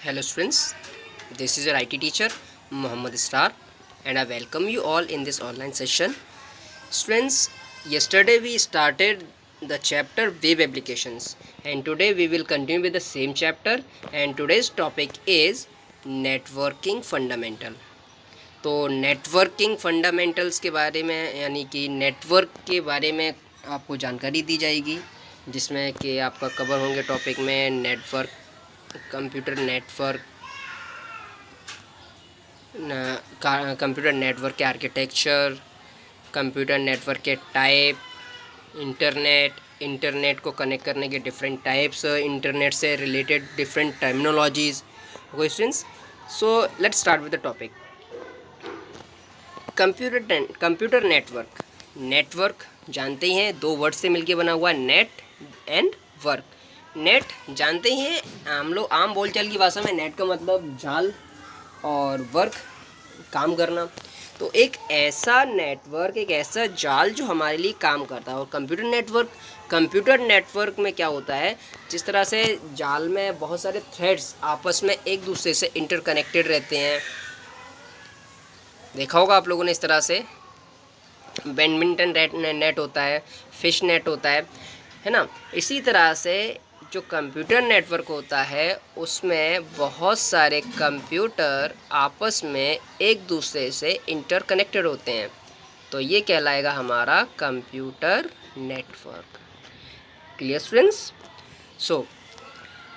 Hello students, this is your IT teacher Muhammad Israr and I welcome you all in this online session. Students, yesterday we started the chapter web applications and today we will continue with the same chapter and today's topic is networking fundamental. तो networking fundamentals के बारे में यानी कि network के बारे में आपको जानकारी दी जाएगी जिसमें कि आपका कवर होंगे टॉपिक में network, computer network, computer network के आर्किटेक्चर, कंप्यूटर नेटवर्क के टाइप, इंटरनेट को कनेक्ट करने के डिफरेंट टाइप्स, इंटरनेट से related different terminologies. Okay students, so let's start with the topic. Computer network जानते ही हैं, दो वर्ड से मिलके बना हुआ नेट एंड वर्क। नेट जानते ही हैं हम लोग, आम बोलचाल की भाषा में नेट का मतलब जाल और वर्क काम करना। तो एक ऐसा नेटवर्क, एक ऐसा जाल जो हमारे लिए काम करता है। और कंप्यूटर नेटवर्क में क्या होता है, जिस तरह से जाल में बहुत सारे थ्रेड्स आपस में एक दूसरे से इंटरकनेक्टेड रहते हैं। देखा होगा आप लोगों ने, इस तरह से बैडमिंटन नेट होता है, फिश नेट होता है ना। इसी तरह से जो कंप्यूटर नेटवर्क होता है उसमें बहुत सारे कंप्यूटर आपस में एक दूसरे से इंटरकनेक्टेड होते हैं, तो ये कहलाएगा हमारा computer network. Clear students? So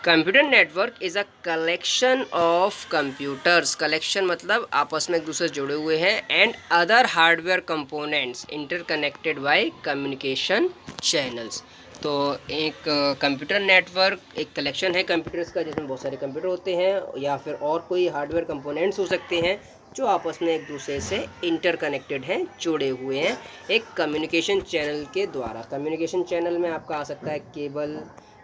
computer network is a collection of computers. Collection मतलब आपस में एक दूसरे से जुड़े हुए हैं, and other hardware components interconnected by communication channels. तो एक कंप्यूटर नेटवर्क एक कलेक्शन है कंप्यूटर्स का, जिसमें बहुत सारे कंप्यूटर होते हैं या फिर और कोई हार्डवेयर कंपोनेंट्स हो सकते हैं जो आपस में एक दूसरे से इंटरकनेक्टेड हैं, जुड़े हुए हैं एक कम्युनिकेशन चैनल के द्वारा। कम्युनिकेशन चैनल में आपका आ सकता है केबल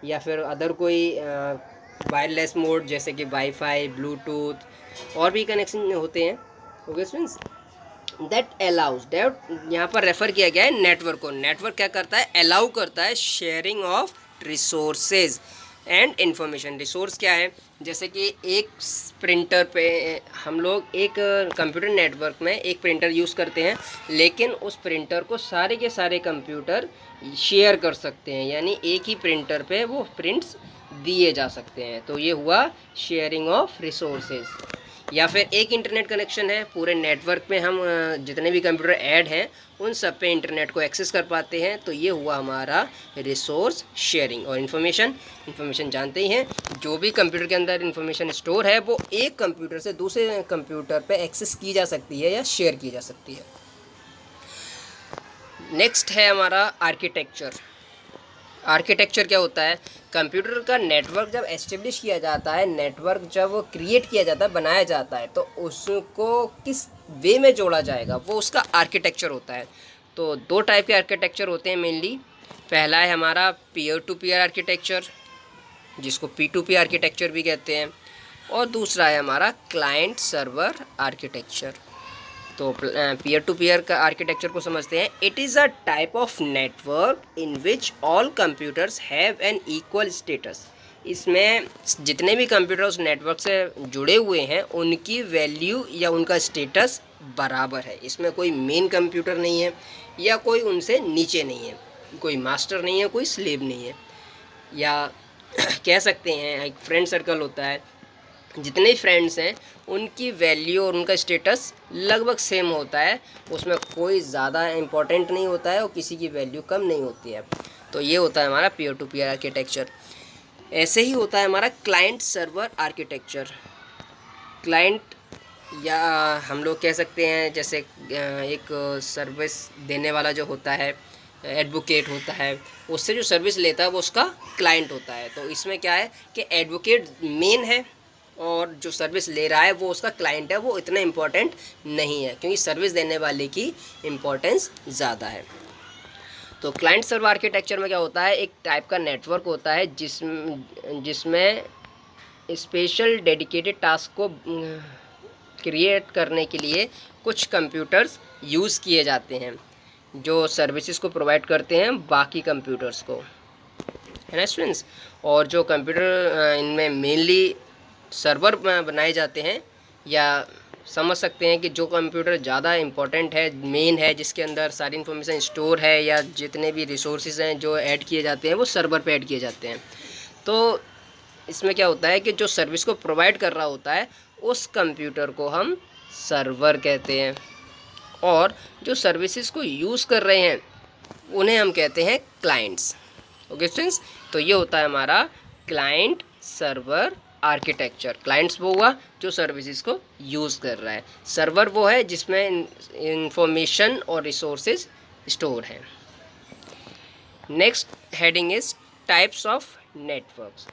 या फिर अदर कोई वायरलेस मोड जैसे कि वाईफाई, ब्लूटूथ और भी कनेक्शन होते हैं। ओके स्टूडेंट्स, दैट यहाँ पर रेफर किया गया है नेटवर्क को। नेटवर्क क्या करता है, अलाउ करता है sharing of resources and information. Resource क्या है, जैसे कि एक प्रिंटर पे हम लोग एक कंप्यूटर नेटवर्क में एक प्रिंटर यूज़ करते हैं, लेकिन उस प्रिंटर को सारे के सारे कंप्यूटर शेयर कर सकते हैं, यानी एक ही प्रिंटर पे वो प्रिंट्स दिए जा सकते हैं। तो ये हुआ शेयरिंग ऑफ रिसोर्सेज। या फिर एक इंटरनेट कनेक्शन है, पूरे नेटवर्क में हम जितने भी कंप्यूटर ऐड हैं उन सब पे इंटरनेट को एक्सेस कर पाते हैं, तो ये हुआ हमारा रिसोर्स शेयरिंग। और इन्फॉर्मेशन जानते ही हैं, जो भी कंप्यूटर के अंदर इन्फॉर्मेशन स्टोर है वो एक कंप्यूटर से दूसरे कंप्यूटर पे एक्सेस की जा सकती है या शेयर की जा सकती है। नेक्स्ट है हमारा आर्किटेक्चर। आर्किटेक्चर क्या होता है, कंप्यूटर का नेटवर्क जब एस्टेब्लिश किया जाता है, नेटवर्क जब क्रिएट किया जाता है, बनाया जाता है, तो उसको किस वे में जोड़ा जाएगा वो उसका आर्किटेक्चर होता है। तो दो टाइप के आर्किटेक्चर होते हैं मेनली। पहला है हमारा पीयर टू पीयर आर्किटेक्चर, जिसको P2P आर्किटेक्चर भी कहते हैं, और दूसरा है हमारा क्लाइंट सर्वर आर्किटेक्चर। तो पीयर टू पीयर का आर्किटेक्चर को समझते हैं। It is a type of network in which all computers have an equal status. इसमें जितने भी कंप्यूटर उस नेटवर्क से जुड़े हुए हैं उनकी वैल्यू या उनका स्टेटस बराबर है। इसमें कोई मेन कंप्यूटर नहीं है या कोई उनसे नीचे नहीं है, कोई मास्टर नहीं है, कोई स्लेव नहीं है। या कह सकते हैं एक फ्रेंड सर्कल होता है, जितने फ्रेंड्स हैं उनकी वैल्यू और उनका स्टेटस लगभग सेम होता है, उसमें कोई ज़्यादा इम्पोर्टेंट नहीं होता है और किसी की वैल्यू कम नहीं होती है। तो ये होता है हमारा पीयर टू पीयर आर्किटेक्चर। ऐसे ही होता है हमारा क्लाइंट सर्वर आर्किटेक्चर। क्लाइंट या हम लोग कह सकते हैं जैसे एक सर्विस देने वाला जो होता है, एडवोकेट होता है, उससे जो सर्विस लेता है वो उसका क्लाइंट होता है। तो इसमें क्या है कि एडवोकेट मेन है और जो सर्विस ले रहा है वो उसका क्लाइंट है, वो इतना इम्पोर्टेंट नहीं है क्योंकि सर्विस देने वाले की इम्पोर्टेंस ज़्यादा है। तो क्लाइंट सर्वर आर्किटेक्चर में क्या होता है, एक टाइप का नेटवर्क होता है जिसमें स्पेशल डेडिकेटेड टास्क को क्रिएट करने के लिए कुछ कंप्यूटर्स यूज़ किए जाते हैं जो सर्विसेज को प्रोवाइड करते हैं बाकी कंप्यूटर्स को, है ना स्टूडेंट्स। और जो कंप्यूटर इनमें मेनली सर्वर बनाए जाते हैं, या समझ सकते हैं कि जो कंप्यूटर ज़्यादा इम्पोर्टेंट है, मेन है, जिसके अंदर सारी इन्फॉर्मेशन स्टोर है, या जितने भी रिसोर्सेज हैं जो ऐड किए जाते हैं वो सर्वर पे ऐड किए जाते हैं। तो इसमें क्या होता है कि जो सर्विस को प्रोवाइड कर रहा होता है उस कंप्यूटर को हम सर्वर कहते हैं, और जो सर्विसेज को यूज़ कर रहे हैं उन्हें हम कहते हैं क्लाइंट्स। ओके स्टूडेंट्स, तो ये होता है हमारा क्लाइंट सर्वर आर्किटेक्चर। क्लाइंट्स वो हुआ जो सर्विसेज को यूज़ कर रहा है, सर्वर वो है जिसमें इंफॉर्मेशन और रिसोर्सेज स्टोर है। Next heading is types of networks.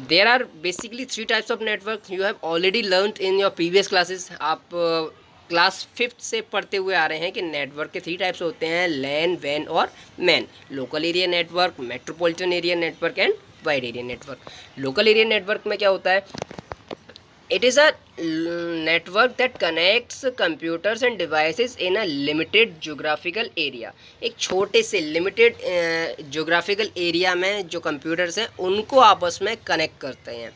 There are basically 3 types of network you have already learned in your previous classes. आप क्लास 5th से पढ़ते हुए आ रहे हैं कि नेटवर्क के 3 टाइप्स होते हैं, लैन, वैन और man. Local area network, metropolitan area network and wide area network. Local area network में क्या होता है? It is a network that connects computers and devices in a limited geographical area. एक छोटे से लिमिटेड geographical एरिया में जो computers हैं उनको आपस में कनेक्ट करते हैं,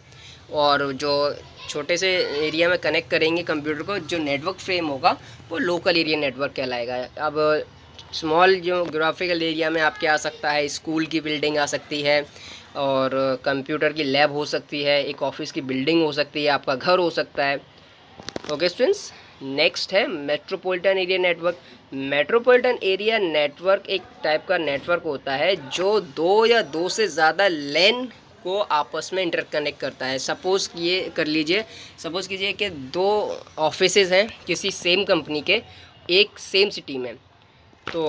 और जो छोटे से एरिया में कनेक्ट करेंगे कंप्यूटर को, जो नेटवर्क फ्रेम होगा वो लोकल एरिया नेटवर्क कहलाएगा। अब स्मॉल जियोग्राफिकल एरिया में आपके आ सकता है स्कूल की बिल्डिंग आ सकती है, और कंप्यूटर की लैब हो सकती है, एक ऑफिस की बिल्डिंग हो सकती है, आपका घर हो सकता है। ओके स्टूडेंट्स, नेक्स्ट है metropolitan area network. Metropolitan area network एक टाइप का नेटवर्क होता है जो 2 या 2 से ज़्यादा लैन को आपस में इंटरकनेक्ट करता है। सपोज़ कीजिए कि 2 ऑफिसेज हैं किसी सेम कंपनी के एक सेम सिटी में, तो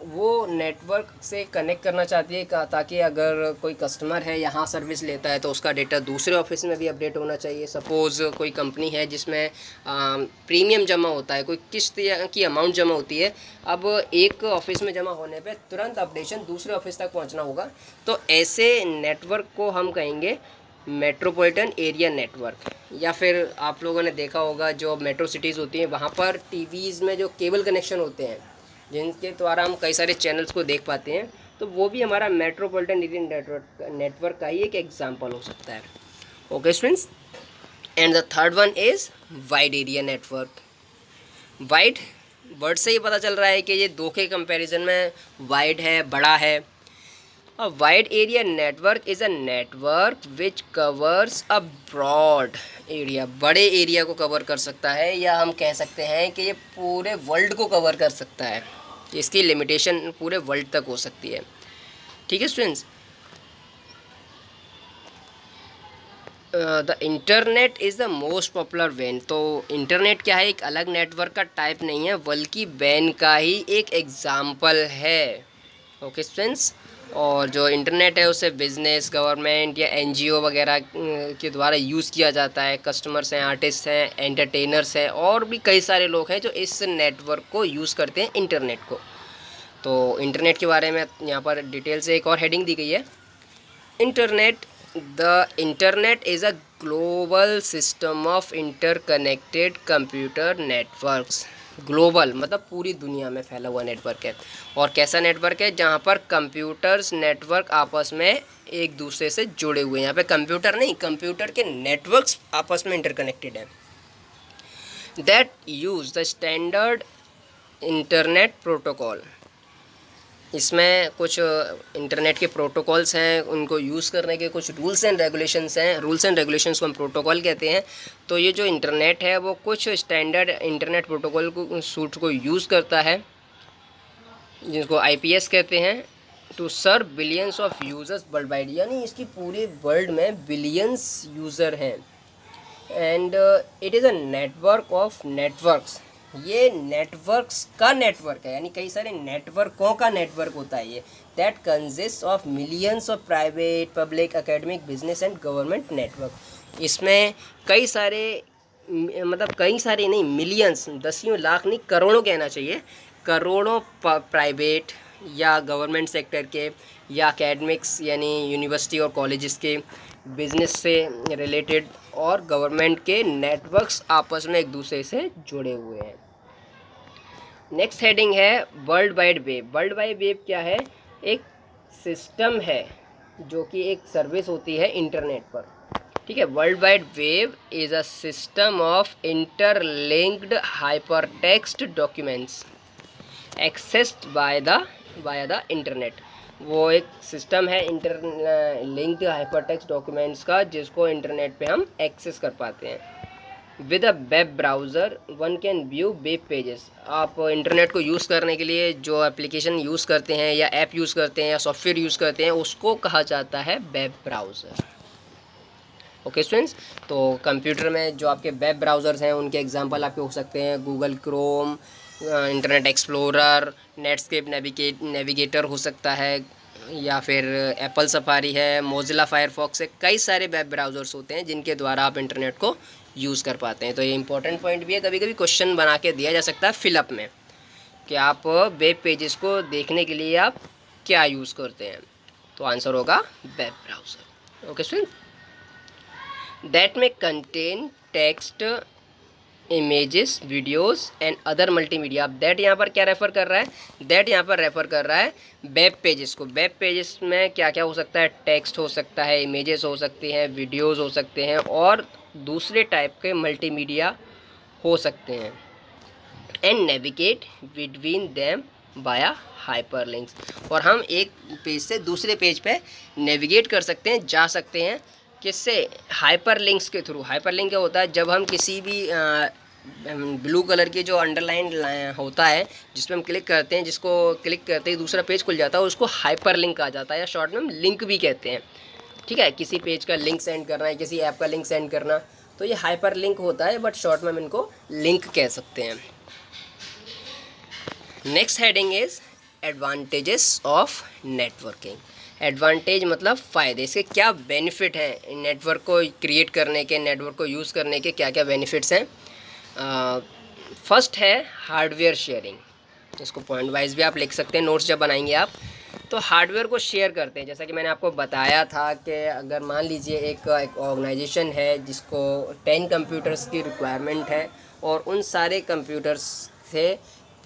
वो नेटवर्क से कनेक्ट करना चाहती है ताकि अगर कोई कस्टमर है यहाँ सर्विस लेता है तो उसका डेटा दूसरे ऑफिस में भी अपडेट होना चाहिए। सपोज़ कोई कंपनी है जिसमें प्रीमियम जमा होता है, कोई किस्त की अमाउंट जमा होती है, अब एक ऑफिस में जमा होने पे तुरंत अपडेशन दूसरे ऑफिस तक पहुँचना होगा, तो ऐसे नेटवर्क को हम कहेंगे मेट्रोपॉलिटन एरिया नेटवर्क। या फिर आप लोगों ने देखा होगा जो मेट्रो सिटीज़ होती हैं वहाँ पर टीवीज़ में जो केबल कनेक्शन होते हैं जिनके द्वारा हम कई सारे चैनल्स को देख पाते हैं, तो वो भी हमारा मेट्रोपॉलिटन एरिया नेटवर्क का ही एक एग्जांपल हो सकता है। Okay students, and the third one is wide area network. Wide word से ही पता चल रहा है कि ये 2 के कंपैरिजन में वाइड है, बड़ा है। A wide area network is a network which covers a broad area. बड़े एरिया को कवर कर सकता है, या हम कह सकते हैं कि ये पूरे वर्ल्ड को कवर कर सकता है। इसकी लिमिटेशन पूरे वर्ल्ड तक हो सकती है। ठीक है students, the internet is the most popular वैन। तो इंटरनेट क्या है? एक अलग नेटवर्क का टाइप नहीं है, बल्कि वैन का ही एक एग्जाम्पल है। ओके स्टूडेंट्स, और जो इंटरनेट है उसे बिज़नेस, गवर्नमेंट या एनजीओ वगैरह के द्वारा यूज़ किया जाता है। कस्टमर्स हैं, आर्टिस्ट हैं, एंटरटेनर्स हैं, और भी कई सारे लोग हैं जो इस नेटवर्क को यूज़ करते हैं, इंटरनेट को। तो इंटरनेट के बारे में यहाँ पर डिटेल से एक और हेडिंग दी गई है, internet. The internet is a global system of interconnected computer networks. Global मतलब पूरी दुनिया में फैला हुआ नेटवर्क है। और कैसा नेटवर्क है? जहाँ पर कंप्यूटर्स नेटवर्क आपस में एक दूसरे से जुड़े हुए हैं। यहाँ पे कंप्यूटर नहीं, कंप्यूटर के नेटवर्क्स आपस में इंटरकनेक्टेड हैं। That use the standard internet protocol. इसमें कुछ इंटरनेट के प्रोटोकॉल्स हैं, उनको यूज़ करने के कुछ रूल्स एंड रेगुलेशंस हैं। रूल्स एंड रेगुलेशंस को हम प्रोटोकॉल कहते हैं। तो ये जो इंटरनेट है वो कुछ स्टैंडर्ड इंटरनेट प्रोटोकॉल को सूट को यूज़ करता है, जिनको IPS कहते हैं, to serve billions of users worldwide. यानी इसकी पूरे वर्ल्ड में बिलियंस यूज़र हैं। And it is a network of networks. ये नेटवर्क्स का नेटवर्क है, यानी कई सारे नेटवर्कों का नेटवर्क होता है ये। That consist of millions of private, public, academic, business and government network. इसमें कई सारे नहीं, मिलियंस, दसियों लाख नहीं, करोड़ों कहना चाहिए, करोड़ों प्राइवेट या गवर्नमेंट सेक्टर के, या एकेडमिक्स यानी यूनिवर्सिटी और कॉलेजेस के, बिजनेस से रिलेटेड और गवर्नमेंट के नेटवर्क्स आपस में एक दूसरे से जुड़े हुए हैं। नेक्स्ट हेडिंग है world wide web. World wide web क्या है? एक सिस्टम है जो कि एक सर्विस होती है इंटरनेट पर। ठीक है। World wide web is a system of interlinked hypertext documents accessed by the internet. वो एक सिस्टम है इंटर लिंक्ड हाइपरटेक्स्ट डॉक्यूमेंट्स का, जिसको इंटरनेट पे हम एक्सेस कर पाते हैं। With a web browser one can view web pages. आप इंटरनेट को यूज़ करने के लिए जो एप्लीकेशन यूज़ करते हैं या ऐप यूज़ करते हैं या सॉफ्टवेयर यूज़ करते हैं, उसको कहा जाता है वेब ब्राउज़र। ओके स्टूडेंट्स, तो कंप्यूटर में जो आपके वेब ब्राउज़र्स हैं उनके एग्जांपल आपके हो सकते हैं Google Chrome, internet explorer, Netscape navigator हो सकता है, या फिर एप्पल सफारी है, मोजिला फायरफॉक्स है। कई सारे वेब ब्राउज़र्स होते हैं जिनके द्वारा आप इंटरनेट को यूज़ कर पाते हैं। तो ये इंपॉर्टेंट पॉइंट भी है, कभी कभी क्वेश्चन बना के दिया जा सकता है फिलअप में कि आप वेब पेजेस को देखने के लिए आप क्या यूज़ करते हैं। तो आंसर होगा web browser. Okay student, that में contain text, images, videos and other multimedia. अब दैट यहाँ पर क्या रेफ़र कर रहा है? दैट यहाँ पर रेफ़र कर रहा है वेब पेजेस को। वेब पेजेस में क्या क्या हो सकता है? टेक्स्ट हो सकता है, इमेजेस हो सकती हैं, वीडियोस हो सकते हैं और दूसरे टाइप के मल्टीमीडिया हो सकते हैं। एंड नेविगेट बिटवीन देम बाया हाइपरलिंक्स। और हम एक पेज से दूसरे पेज पे नेविगेट कर सकते हैं, जा सकते हैं, किससे? हाइपरलिंक्स के थ्रू। हाइपरलिंक क्या होता है? जब हम किसी भी ब्लू कलर की जो अंडरलाइन होता है जिस पर हम क्लिक करते हैं, जिसको क्लिक करते ही दूसरा पेज खुल जाता है, उसको हाइपरलिंक कहा जाता है, या शॉर्ट में हम लिंक भी कहते हैं। ठीक है, किसी पेज का लिंक सेंड करना है, किसी ऐप का लिंक सेंड करना, तो ये हाइपरलिंक होता है, बट शॉर्ट में हम इनको लिंक कह सकते हैं। Next heading is advantages of networking. Advantage मतलब फ़ायदे, इसके क्या बेनिफिट हैं? नेटवर्क को क्रिएट करने के, नेटवर्क को यूज़ करने के क्या क्या बेनिफिट्स हैं? फर्स्ट है हार्डवेयर शेयरिंग। इसको पॉइंट वाइज भी आप लिख सकते हैं नोट्स जब बनाएंगे आप। तो हार्डवेयर को शेयर करते हैं, जैसा कि मैंने आपको बताया था कि अगर मान लीजिए एक ऑर्गेनाइजेशन है जिसको 10 कंप्यूटर्स की रिक्वायरमेंट है और उन सारे कंप्यूटर्स से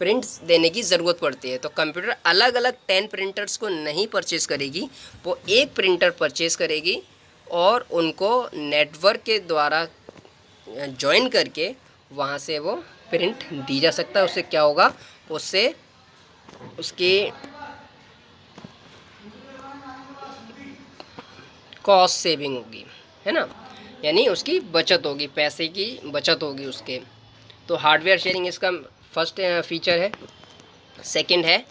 प्रिंट्स देने की ज़रूरत पड़ती है, तो कंप्यूटर अलग अलग 10 प्रिंटर्स को नहीं परचेज़ करेगी, वो एक प्रिंटर परचेज़ करेगी और उनको नेटवर्क के द्वारा ज्वाइन करके वहाँ से वो प्रिंट दी जा सकता है। उससे क्या होगा? उससे उसकी कॉस्ट सेविंग होगी, है ना, यानी उसकी बचत होगी, पैसे की बचत होगी उसके। तो हार्डवेयर शेयरिंग इसका फर्स्ट फीचर है। सेकंड है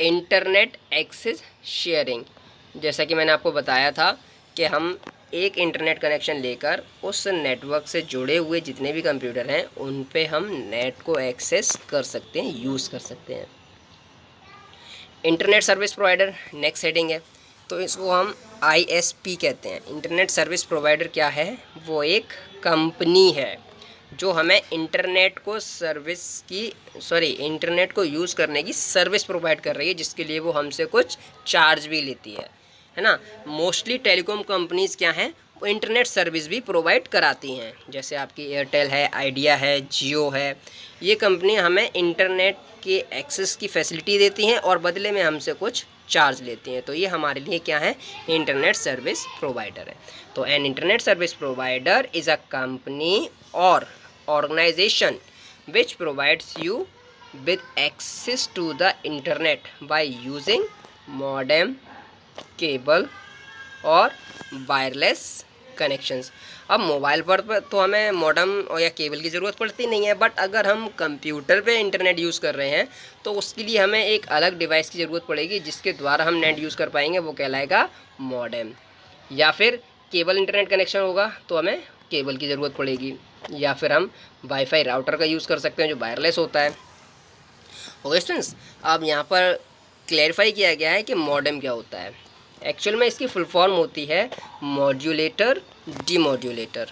इंटरनेट एक्सेस शेयरिंग। जैसा कि मैंने आपको बताया था कि हम एक इंटरनेट कनेक्शन लेकर उस नेटवर्क से जुड़े हुए जितने भी कंप्यूटर हैं उन पे हम नेट को एक्सेस कर सकते हैं, यूज़ कर सकते हैं। Internet service provider next heading है, तो इसको हम ISP कहते हैं। इंटरनेट सर्विस प्रोवाइडर क्या है? वो एक कंपनी है जो हमें इंटरनेट को यूज़ करने की सर्विस प्रोवाइड कर रही है, जिसके लिए वो हमसे कुछ चार्ज भी लेती है ना। मोस्टली टेलीकॉम कंपनीज़ क्या हैं? वो इंटरनेट सर्विस भी प्रोवाइड कराती हैं, जैसे आपकी एयरटेल है, आइडिया है, जियो है। ये कंपनी हमें इंटरनेट के एक्सेस की फैसिलिटी देती हैं और बदले में हमसे कुछ चार्ज लेती हैं। तो ये हमारे लिए क्या है? इंटरनेट सर्विस प्रोवाइडर है। तो an internet service provider is a company और organization which provides you with access to the internet by using modem, cable और वायरलेस कनेक्शंस। अब मोबाइल पर तो हमें मॉडेम और या केबल की ज़रूरत पड़ती नहीं है, बट अगर हम कंप्यूटर पे इंटरनेट यूज़ कर रहे हैं तो उसके लिए हमें एक अलग डिवाइस की ज़रूरत पड़ेगी जिसके द्वारा हम नेट यूज़ कर पाएंगे, वो कहलाएगा मॉडेम। या फिर केबल इंटरनेट कनेक्शन होगा तो हमें केबल की ज़रूरत पड़ेगी, या फिर हम वाईफाई राउटर का यूज़ कर सकते हैं जो वायरलेस होता है। ओके स्टूडेंट्स, अब यहाँ पर क्लैरिफाई किया गया है कि मॉडेम क्या होता है। एक्चुअल में इसकी फुल फॉर्म होती है मॉड्यूलेटर डीमॉड्यूलेटर।